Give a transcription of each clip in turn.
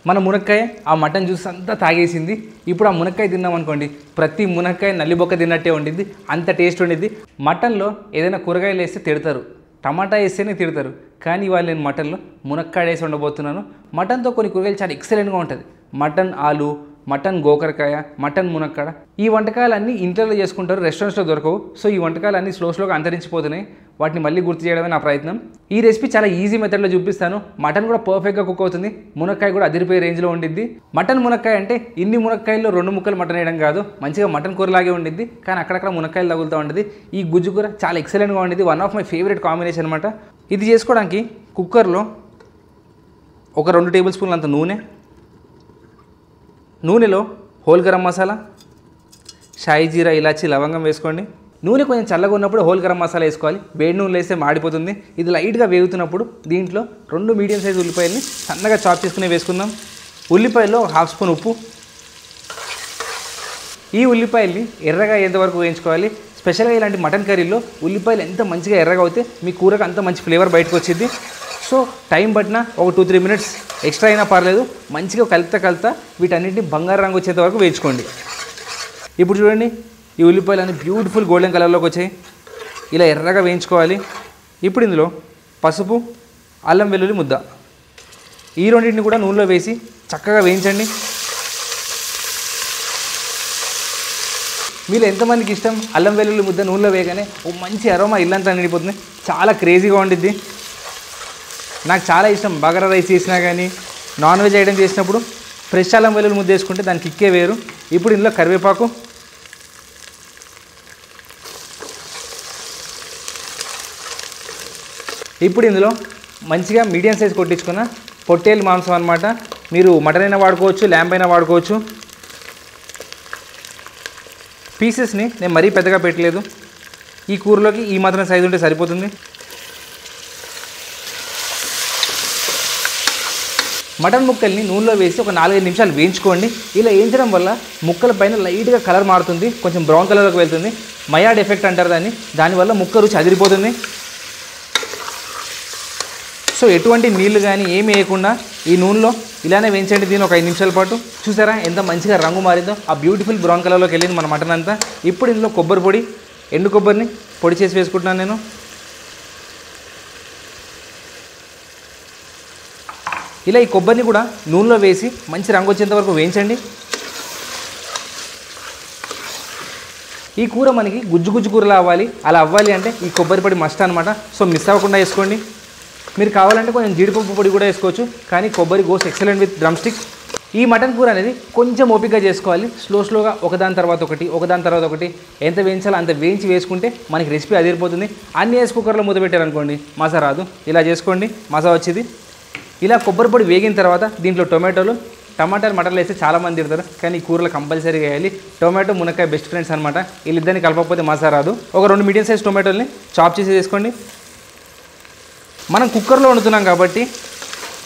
మన మునక్కాయ ఆ మటన్ జ్యూస్ అంతా తాగేసింది. ఇప్పుడు ఆ మునక్కాయ తిన్నామనుకోండి, ప్రతి మునక్కాయ నల్లిబొక్క తిన్నట్టే ఉండిద్ది, అంత టేస్ట్ ఉండిద్ది. మటన్లో ఏదైనా కూరగాయలు వేస్తే తిడతారు, టమాటా వేస్తేనే తిడతారు, కానీ ఇవాళ నేను మటన్లో మునక్కాయ వేసి ఉండబోతున్నాను. మటన్తో కొన్ని కూరగాయలు చాలా ఎక్సలెంట్గా ఉంటుంది. మటన్ ఆలు, మటన్ గోకరకాయ, మటన్ మునక్కాడ. ఈ వంటకాలన్నీ ఇంట్లో చేసుకుంటారు, రెస్టారెంట్స్లో దొరకవు. సో ఈ వంటకాలన్నీ స్లోగా అంతరించిపోతున్నాయి. వాటిని మళ్ళీ గుర్తు చేయడమే నా ప్రయత్నం. ఈ రెసిపీ చాలా ఈజీ మెథడ్లో చూపిస్తాను. మటన్ కూడా పర్ఫెక్ట్గా కుక్ అవుతుంది, మునక్కాయ కూడా అదిరిపోయే రేంజ్లో ఉండిద్ది. మటన్ మునక్కాయ అంటే ఇన్ని మునక్కాయల్లో 2 ముక్కలు మటన్ వేయడం కాదు, మంచిగా మటన్ కూరలాగే ఉండిద్ది, కానీ అక్కడక్కడ మునక్కాయలు తగులుతూ ఉంటుంది. ఈ గుజ్జు కూర చాలా ఎక్సలెంట్గా ఉండిద్ది, one of my favourite combination అనమాట. ఇది చేసుకోవడానికి కుక్కర్లో ఒక 2 టేబుల్ స్పూన్లు అంత నూనెలో హోల్ గరం మసాలా, షాయి జీరా, ఇలాచి, లవంగం వేసుకోండి. నూనె కొంచెం చల్లగా ఉన్నప్పుడు హోల్ గరం మసాలా వేసుకోవాలి. వేడి నూనె వేస్తే మాడిపోతుంది. ఇది లైట్గా వేగుతున్నప్పుడు దీంట్లో 2 మీడియం సైజు ఉల్లిపాయలని సన్నగా చాప్ చేసుకుని వేసుకుందాం. ఉల్లిపాయల్లో 1/2 స్పూన్ ఉప్పు. ఈ ఉల్లిపాయల్ని ఎర్రగా అయ్యేంతవరకు వేయించుకోవాలి. స్పెషల్గా ఇలాంటి మటన్ కర్రీలో ఉల్లిపాయలు ఎంత మంచిగా ఎర్రగా అవుతే మీ కూరకు అంత మంచి ఫ్లేవర్ బయటకు వచ్చింది. సో టైం పట్టినా ఒక 2-3 మినిట్స్ ఎక్స్ట్రా అయినా పర్లేదు, మంచిగా కలుపుతా వీటన్నింటినీ బంగారు రంగు వచ్చేంత వరకు వేయించుకోండి. ఇప్పుడు చూడండి, ఈ ఉల్లిపాయలు అన్ని బ్యూటిఫుల్ గోల్డెన్ కలర్లోకి వచ్చాయి. ఇలా ఎర్రగా వేయించుకోవాలి. ఇప్పుడు ఇందులో పసుపు, అల్లం వెల్లుల్లి ముద్ద, ఈ రెండింటిని కూడా నూనెలో వేసి చక్కగా వేయించండి. మీరు ఎంతమందికి ఇష్టం అల్లం వెల్లుల్లి ముద్ద నూనెలో వేయగానే ఓ మంచి అరోమా ఇల్లంతా నిండిపోతుంది, చాలా క్రేజీగా ఉండిద్ది. నాకు చాలా ఇష్టం. బగారా రైస్ చేసినా కానీ, నాన్ వెజ్ ఐటమ్ చేసినప్పుడు ఫ్రెష్ అల్లం వెల్లుల్లి ముద్ద వేసుకుంటే దానికి కిక్కే వేరు. ఇప్పుడు ఇందులో కరివేపాకు, ఇప్పుడు ఇందులో మంచిగా మీడియం సైజ్ కొట్టించుకున్న పొట్టేలు మాంసం అనమాట. మీరు మటన్ అయినా వాడుకోవచ్చు, ల్యాంబ్ అయినా వాడుకోవచ్చు. పీసెస్ని నేను మరీ పెద్దగా పెట్టలేదు, ఈ కూరలోకి ఈ మాత్రం సైజు ఉంటే సరిపోతుంది. మటన్ ముక్కల్ని నూనెలో వేసి ఒక 4-5 నిమిషాలు వేయించుకోండి. ఇలా వేయించడం వల్ల ముక్కల పైన లైట్గా కలర్ మారుతుంది, కొంచెం బ్రౌన్ కలర్లోకి వెళ్తుంది. మయాడ్ ఎఫెక్ట్ అంటారు దానివల్ల ముక్క రుచి అదిరిపోతుంది. సో ఎటువంటి నీళ్లు కానీ ఏమి వేయకుండా ఈ నూనెలో ఇలానే వేయించండి. దీన్ని ఒక 5 నిమిషాల పాటు. చూసారా ఎంత మంచిగా రంగు మారిందో, ఆ బ్యూటిఫుల్ బ్రౌన్ కలర్లోకి వెళ్ళింది మన మటన్ అంతా. ఇప్పుడు ఇందులో కొబ్బరి పొడి, ఎండు కొబ్బరిని పొడి చేసి వేసుకుంటున్నాను నేను. ఇలా ఈ కొబ్బరిని కూడా నూనెలో వేసి మంచి రంగు వచ్చేంత వరకు వేయించండి. ఈ కూర మనకి గుజ్జు కూరలా అవ్వాలి. అలా అవ్వాలి అంటే ఈ కొబ్బరి పొడి మస్ట్ అనమాట. సో మిస్ అవ్వకుండా వేసుకోండి. మీరు కావాలంటే కొంచెం జీడిపప్పు పొడి కూడా వేసుకోవచ్చు, కానీ కొబ్బరి goes excellent with drum stick. ఈ మటన్ కూర అనేది కొంచెం ఓపికగా చేసుకోవాలి. స్లోగా ఒకదాని తర్వాత ఒకటి ఎంత వేయించాలో అంత వేయించి వేసుకుంటే మనకి రెసిపీ అదిరిపోతుంది. అన్ని వేసి కుక్కర్లో మూత పెట్టారనుకోండి మసా రాదు. ఇలా చేసుకోండి, మసా వచ్చేది. ఇలా కొబ్బరి పొడి వేగిన తర్వాత దీంట్లో టమాటాలు మటన్లో వేస్తే చాలామంది తిడతారు, కానీ ఈ కూరలో కంపల్సరీగా వేయాలి. టొమాటో మునక్కాయ బెస్ట్ ఫ్రెండ్స్ అనమాట. వీళ్ళిద్దరిని కలపకపోతే మసా రాదు. ఒక 2 మీడియం సైజ్ టొమాటోల్ని చాప్ చేసి వేసుకోండి. మనం కుక్కర్లో వండుతున్నాం కాబట్టి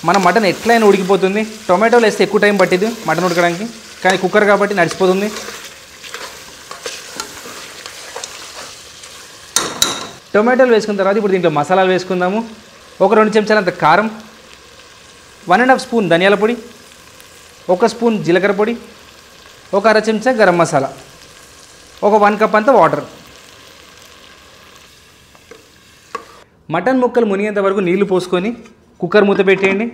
మన మటన్ ఎట్లయినా ఉడికిపోతుంది. టొమాటోలు వేస్తే ఎక్కువ టైం పట్టింది మటన్ ఉడకడానికి, కానీ కుక్కర్ కాబట్టి నడిచిపోతుంది. టొమాటోలు వేసుకున్న తర్వాత ఇప్పుడు దీంట్లో మసాలాలు వేసుకుందాము. ఒక 2 చెంచాలంత కారం, 1.5 స్పూన్ ధనియాల పొడి, 1 స్పూన్ జీలకర్ర పొడి, ఒక 1/2 చెంచా గరం మసాలా, ఒక 1 కప్ అంత వాటర్. మటన్ ముక్కలు మునిగేంత వరకు నీళ్లు పోసుకొని కుక్కర్ మూత పెట్టేయండి.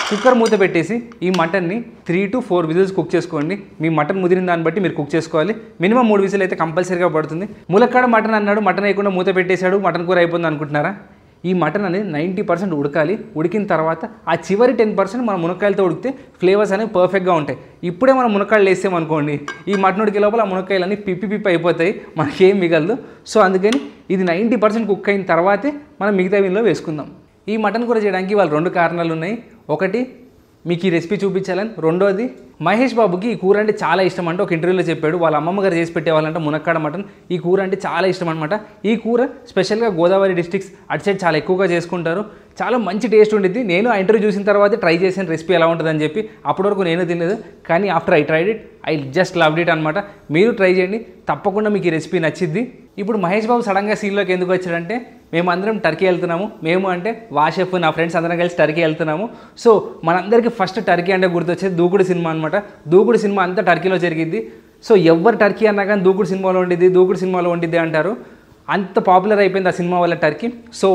కుక్కర్ మూత పెట్టేసి ఈ మటన్ని 3 to 4 విజిల్స్ కుక్ చేసుకోండి. మీ మటన్ ముదిరిన దాన్ని బట్టి మీరు కుక్ చేసుకోవాలి. మినిమం 3 విజిల్ అయితే కంపల్సరీగా పడుతుంది. ములక్కాడ మటన్ అన్నాడు, మటన్ వేయకుండా మూత పెట్టేశాడు, మటన్ కూర అయిపోతుంది అనుకుంటున్నారా? ఈ మటన్ అనేది 90% ఉడకాలి. ఉడికిన తర్వాత ఆ చివరి 10% మన మునక్కాయలతో ఉడికితే ఫ్లేవర్స్ అనేవి పర్ఫెక్ట్గా ఉంటాయి. ఇప్పుడే మనం మునక్కాయలు వేసామనుకోండి, ఈ మటన్ ఉడికే లోపల ఆ మునక్కాయలు అన్నీ పిప్పి అయిపోతాయి, మనకేం మిగలదు. సో అందుకని ఇది 90% కుక్ అయిన తర్వాతే మనం మిగతా వీళ్ళలో వేసుకుందాం. ఈ మటన్ కూర చేయడానికి వాళ్ళు 2 కారణాలు ఉన్నాయి. ఒకటి మీకు ఈ రెసిపీ చూపించాలని, రెండోది మహేష్ బాబుకి ఈ కూర అంటే చాలా ఇష్టం అంటే ఒక ఇంటర్వ్యూలో చెప్పాడు. వాళ్ళ అమ్మమ్మ గారు చేసి పెట్టేవాళ్ళంట మునక్కాడ మటన్. ఈ కూర అంటే చాలా ఇష్టం అనమాట. ఈ కూర స్పెషల్గా గోదావరి డిస్ట్రిక్ట్స్ అటు సైడ్ చాలా ఎక్కువగా చేసుకుంటారు. చాలా మంచి టేస్ట్ ఉండిద్ది. నేను ఆ ఇంటర్వ్యూ చూసిన తర్వాత ట్రై చేసిన రెసిపీ ఎలా ఉంటుందని చెప్పి, అప్పటి వరకు నేను తినలేదు, కానీ after I tried it I just loved it అనమాట. మీరు ట్రై చేయండి, తప్పకుండా మీకు ఈ రెసిపీ నచ్చిద్ది. ఇప్పుడు మహేష్ బాబు సడన్గా సీన్లోకి ఎందుకు వచ్చాడంటే మేమందరం టర్కీ వెళ్తున్నాము. మేము అంటే వాషెఫ్ నా ఫ్రెండ్స్ అందరం కలిసి టర్కీ వెళ్తున్నాము. సో మనందరికీ ఫస్ట్ టర్కీ అంటే గుర్తొచ్చేది దూకుడు సినిమా అనమాట. దూకుడు సినిమా అంతా టర్కీలో జరిగింది. సో ఎవరు టర్కీ అన్నా కానీ దూకుడు సినిమాలో ఉండిద్ది అంటారు. అంత పాపులర్ అయిపోయింది ఆ సినిమా వల్ల Turkey. So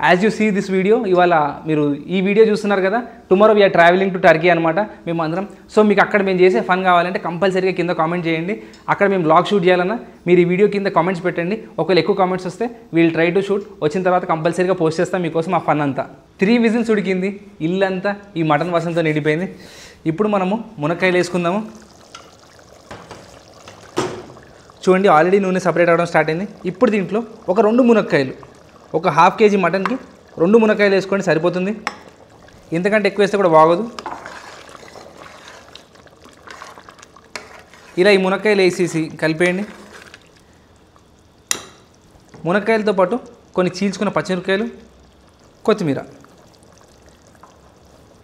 as you see this video, ఇవాళ మీరు ఈ వీడియో చూస్తున్నారు కదా, tomorrow we are travelling to Turkey అనమాట మేము అందరం. సో మీకు అక్కడ మేము చేసే ఫన్ కావాలంటే కంపల్సరీగా కింద కామెంట్ చేయండి. అక్కడ మేము బ్లాగ్ షూట్ చేయాలన్నా మీరు ఈ వీడియో కింద కామెంట్స్ పెట్టండి. ఒకవేళ ఎక్కువ కామెంట్స్ వస్తే వీల్ ట్రై టు షూట్. వచ్చిన తర్వాత కంపల్సరీగా పోస్ట్ చేస్తాం మీకోసం ఆ ఫన్ అంతా. 3 విజిల్స్ ఉడికింది, ఇల్లంతా ఈ మటన్ వాసనతో నిండిపోయింది. ఇప్పుడు మనము మునక్కాయలు వేసుకుందాము. చూడండి ఆల్రెడీ నూనె సపరేట్ అవ్వడం స్టార్ట్ అయింది. ఇప్పుడు దీంట్లో ఒక 2 మునక్కాయలు, ఒక 1/2 kg మటన్కి 2 మునక్కాయలు వేసుకోండి సరిపోతుంది. ఇంతకంటే ఎక్కువ వేస్తే కూడా బాగోదు. ఇలా ఈ మునక్కాయలు వేసేసి కలిపేయండి. మునక్కాయలతో పాటు కొన్ని చీల్చుకున్న పచ్చిమిరపకాయలు, కొత్తిమీర.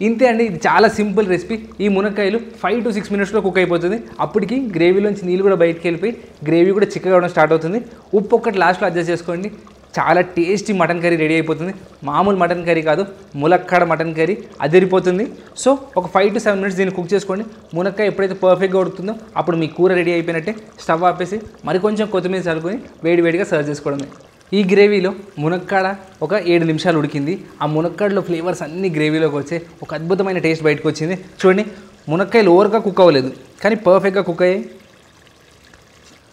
ఇంతే అండి, ఇది చాలా సింపుల్ రెసిపీ. ఈ మునక్కాయలు 5 to 6 minutesలో కుక్ అయిపోతుంది. అప్పటికి గ్రేవీలోంచి నీళ్ళు కూడా బయటికి వెళ్ళిపోయి గ్రేవీ కూడా చిక్కగా అవడం స్టార్ట్ అవుతుంది. ఉప్పు ఒక్కటి లాస్ట్లో అడ్జస్ట్ చేసుకోండి. చాలా టేస్టీ మటన్ కర్రీ రెడీ అయిపోతుంది. మామూలు మటన్ కర్రీ కాదు, ములక్కాడ మటన్ కర్రీ అదిరిపోతుంది. సో ఒక 5 to 7 minutes దీన్ని కుక్ చేసుకోండి. మునక్కాయ ఎప్పుడైతే పర్ఫెక్ట్గా ఉడుకుతుందో అప్పుడు మీ కూర రెడీ అయిపోయినట్టే. స్టవ్ ఆపేసి మరికొంచెం కొత్తిమీర చల్లుకొని వేడివేడిగా సర్వ్ చేసుకోవడమే. ఈ గ్రేవీలో మునక్కాడ ఒక 7 నిమిషాలు ఉడికింది. ఆ మునక్కాడలో ఫ్లేవర్స్ అన్ని గ్రేవీలోకి వచ్చి ఒక అద్భుతమైన టేస్ట్ బయటకు వచ్చింది. చూడండి, మునక్కాయలు ఓవర్గా కుక్ అవ్వలేదు కానీ పర్ఫెక్ట్గా కుక్ అయ్యాయి.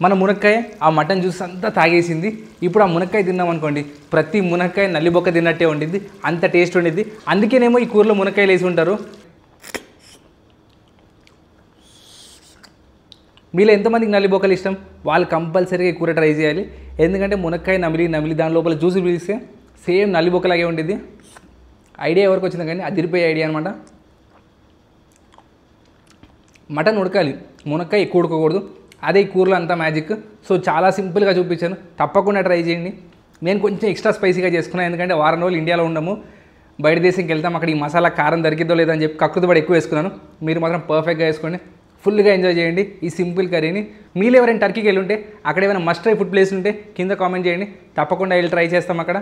మన మునక్కాయ ఆ మటన్ జ్యూస్ అంతా తాగేసింది. ఇప్పుడు ఆ మునక్కాయ తిన్నాం అనుకోండి, ప్రతి మునక్కాయ నల్లిబొక్క తిన్నట్టే ఉండిద్ది, అంత టేస్ట్ ఉండిద్ది. అందుకేనేమో ఈ కూరలో మునక్కాయలు వేసి ఉంటారు. మీలో ఎంతమందికి నల్లిబొక్కలు ఇష్టం వాళ్ళు కంపల్సరీగా ఈ కూర ట్రై చేయాలి. ఎందుకంటే మునక్కాయ నమిలి దాని లోపల జ్యూస్ పిలిస్తే సేమ్ నల్లిబొక్కలాగే ఉండిద్ది. ఐడియా ఎవరికి వచ్చింది కానీ అదిరిపోయే ఐడియా అనమాట. మటన్ ఉడకాలి, మునక్కాయ ఎక్కువ ఉడకకూడదు. అదే ఈ కూరలో అంతా మ్యాజిక్. సో చాలా సింపుల్గా చూపించాను, తప్పకుండా ట్రై చేయండి. నేను కొంచెం ఎక్స్ట్రా స్పైసీగా చేసుకున్నాను, ఎందుకంటే వారం రోజులు ఇండియాలో ఉండము, బయట దేశంకి వెళ్తాం. అక్కడ ఈ మసాలా కారం దొరికిద్దో లేదని చెప్పి కకృతి పడి ఎక్కువ వేసుకున్నాను. మీరు మాత్రం పర్ఫెక్ట్గా వేసుకోండి, ఫుల్గా ఎంజాయ్ చేయండి ఈ సింపుల్ కర్రీని. మీరు ఎవరైనా టర్కీకి వెళ్ళి ఉంటే అక్కడ ఏమైనా మస్ట్ ట్రై ఫుడ్ ప్లేస్ ఉంటే కింద కామెంట్ చేయండి, తప్పకుండా వెళ్ళి ట్రై చేస్తాం అక్కడ.